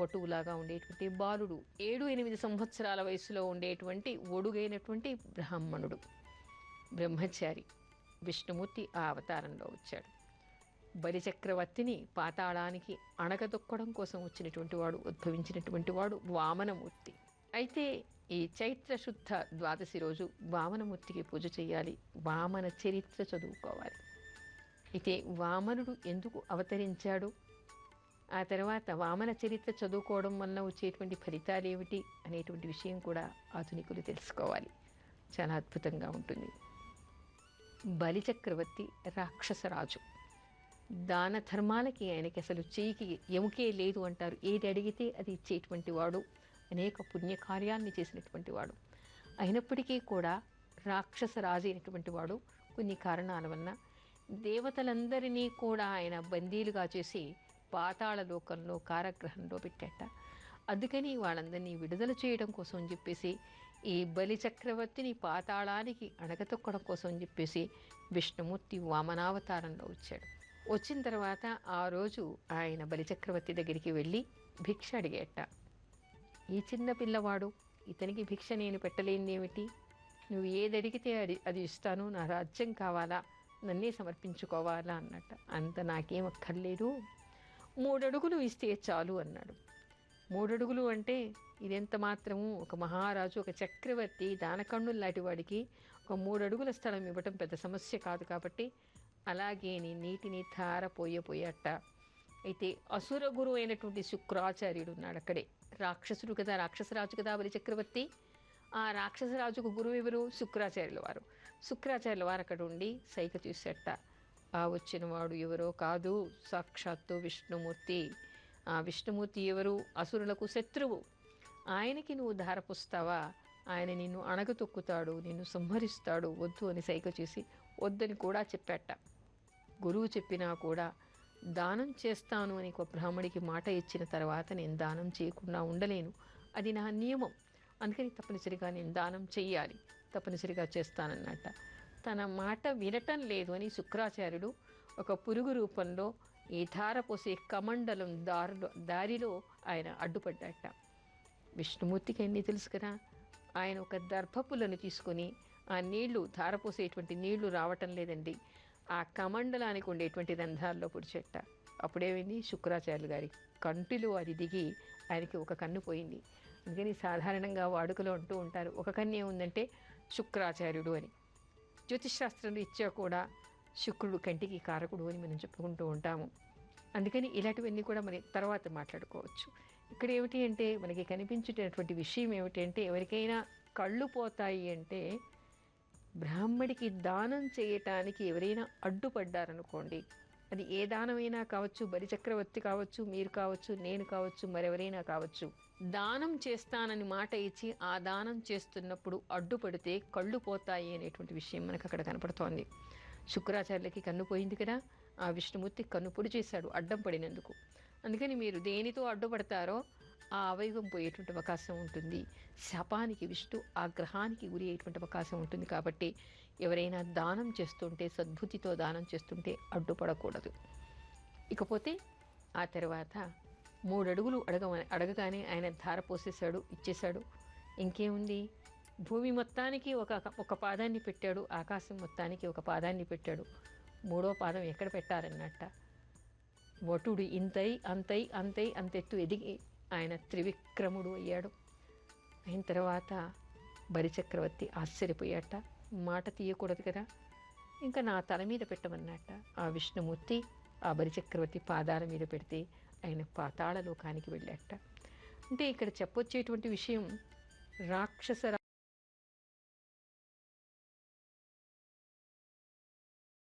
వటువులాగా ఉండేటువంటి బాలుడు, 7-8 సంవత్సరాల వయసులో ఉండేటువంటి ఒడుగైనటువంటి బ్రాహ్మణుడు, బ్రహ్మచారి విష్ణుమూర్తి ఆ అవతారంలో వచ్చాడు. బలిచక్రవర్తిని పాతాళానికి అణగదొక్కడం కోసం వచ్చినటువంటి వాడు, ఉద్భవించినటువంటి వాడు వామనమూర్తి. అయితే ఈ చైత్ర శుద్ధ ద్వాదశి రోజు వామనమూర్తికి పూజ చేయాలి, వామన చరిత్ర చదువుకోవాలి. అయితే వామనుడు ఎందుకు అవతరించాడు, ఆ తర్వాత వామన చరిత్ర చదువుకోవడం వల్ల వచ్చేటువంటి ఫలితాలు ఏమిటి అనేటువంటి విషయం కూడా ఆధునికులు తెలుసుకోవాలి. చాలా అద్భుతంగా ఉంటుంది. బలిచక్రవర్తి రాక్షసరాజు. దాన ధర్మాలకి ఆయనకి అసలు చేయికి ఎముకే లేదు అంటారు. ఏది అడిగితే అది ఇచ్చేటువంటి వాడు, అనేక పుణ్యకార్యాన్ని చేసినటువంటి వాడు. అయినప్పటికీ కూడా రాక్షసరాజు అయినటువంటి వాడు కొన్ని కారణాల వలన దేవతలందరినీ కూడా ఆయన బందీలుగా చేసి పాతాళ లోకంలో కారాగృహంలో పెట్టాట. అందుకని వాళ్ళందరినీ విడుదల చేయడం కోసం చెప్పేసి ఈ బలి చక్రవర్తిని పాతాళానికి అణగతొక్కడం కోసం చెప్పేసి విష్ణుమూర్తి వామనావతారంలో వచ్చాడు. వచ్చిన తర్వాత ఆ రోజు ఆయన బలిచక్రవర్తి దగ్గరికి వెళ్ళి భిక్ష అడిగేట. ఈ చిన్న పిల్లవాడు, ఇతనికి భిక్ష నేను పెట్టలేనిదేమిటి, నువ్వు ఏది అడిగితే అది ఇస్తాను, నా రాజ్యం కావాలా, నన్నే సమర్పించుకోవాలా అన్నట్ట. అంత నాకేం అక్కర్లేదు, 3 అడుగులు ఇస్తే చాలు అన్నాడు. 3 అడుగులు అంటే ఇదెంత మాత్రము, ఒక మహారాజు, ఒక చక్రవర్తి, దానకన్నులు లాంటి వాడికి ఒక 3 అడుగుల స్థలం ఇవ్వటం పెద్ద సమస్య కాదు. కాబట్టి అలాగే నీటిని ధారపోయట. అయితే అసుర గురువు అయినటువంటి శుక్రాచార్యుడు ఉన్నాడు అక్కడే. రాక్షసుడు కదా, రాక్షసరాజు కదా బలి చక్రవర్తి. ఆ రాక్షసరాజుకు గురువు ఎవరు? శుక్రాచార్యుల వారు. శుక్రాచార్యుల వారు అక్కడ ఉండి సైగ చూసేట. ఆ వచ్చిన వాడు ఎవరో కాదు, సాక్షాత్తు విష్ణుమూర్తి. ఆ విష్ణుమూర్తి ఎవరు? అసురులకు శత్రువు. ఆయనకి నువ్వు ధారపోస్తావా, ఆయన నిన్ను అణగతొక్కుతాడు, నిన్ను సంహరిస్తాడు, వద్దు అని సైగ చేసి వద్దని కూడా చెప్పాట. గురువు చెప్పినా కూడా దానం చేస్తాను అని ఒక బ్రాహ్మడికి మాట ఇచ్చిన తర్వాత నేను దానం చేయకుండా ఉండలేను, అది నా నియమం, అందుకని తప్పనిసరిగా నేను దానం చెయ్యాలి, తప్పనిసరిగా చేస్తానన్నట్ట. తన మాట వినటం లేదు అని శుక్రాచార్యుడు ఒక పురుగు రూపంలో ఈ ధారపోసే కమండలం దారిలో ఆయన అడ్డుపడ్డాట. విష్ణుమూర్తికి అన్నీ తెలుసు కదా. ఆయన ఒక దర్భపులను తీసుకొని ఆ నీళ్లు, ధారపోసేటువంటి నీళ్లు రావటం లేదండి, ఆ కమండలానికి ఉండేటువంటి రంధ్రాల్లో పొడిచెట్ట. అప్పుడేమైంది, శుక్రాచార్యులు గారి కంటిలో అది దిగి ఆయనకి ఒక కన్ను పోయింది. అందుకని సాధారణంగా వాడుకలో అంటూ ఉంటారు, ఒక కన్ను ఏముందంటే శుక్రాచార్యుడు అని. జ్యోతిష్శాస్త్రంలో ఇచ్చా కూడా శుక్రుడు కంటికి కారకుడు అని మనం చెప్పుకుంటూ ఉంటాము. అందుకని ఇలాంటివన్నీ కూడా మరి తర్వాత మాట్లాడుకోవచ్చు. ఇక్కడ ఏమిటి అంటే మనకి కనిపించేటటువంటి విషయం ఏమిటి అంటే, ఎవరికైనా కళ్ళు పోతాయి అంటే బ్రాహ్మడికి దానం చేయటానికి ఎవరైనా అడ్డుపడ్డారనుకోండి, అది ఏ దానమైనా కావచ్చు, బలిచక్రవర్తి కావచ్చు, మీరు కావచ్చు, నేను కావచ్చు, మరెవరైనా కావచ్చు, దానం చేస్తానని మాట ఇచ్చి ఆ దానం చేస్తున్నప్పుడు అడ్డుపడితే కళ్ళు పోతాయి అనేటువంటి విషయం మనకు అక్కడ కనపడుతోంది. శుక్రాచార్యులకి కన్ను పోయింది కదా, ఆ విష్ణుమూర్తి కన్ను పొడి చేశాడు అడ్డం పడినందుకు. అందుకని మీరు దేనితో అడ్డుపడతారో ఆ అవయవం పోయేటువంటి అవకాశం ఉంటుంది. శాపానికి, విష్ణు ఆగ్రహానికి గురి అయ్యేటువంటి అవకాశం ఉంటుంది. కాబట్టి ఎవరైనా దానం చేస్తుంటే, సద్బుద్ధితో దానం చేస్తుంటే అడ్డుపడకూడదు. ఇకపోతే ఆ తర్వాత 3 అడుగులు అడగగానే ఆయన ధార పోసేశాడు, ఇచ్చేశాడు. ఇంకేముంది, భూమి మొత్తానికి ఒక పాదాన్ని పెట్టాడు, ఆకాశం మొత్తానికి ఒక పాదాన్ని పెట్టాడు. 3వ పాదం ఎక్కడ పెట్టారన్నట్ట. వటుడు ఇంతై అంతై అంతై అంతెత్తు ఎదిగి ఆయన త్రివిక్రముడు అయ్యాడు. అయిన తర్వాత బలిచక్రవర్తి ఆశ్చర్యపోయాట. మాట తీయకూడదు కదా, ఇంకా నా తల మీద పెట్టమన్నట్ట. ఆ విష్ణుమూర్తి ఆ బలిచక్రవర్తి పాదాల మీద పెడితే ఆయన పాతాళ లోకానికి వెళ్ళాట. అంటే ఇక్కడ చెప్పొచ్చేటువంటి విషయం, రాక్షస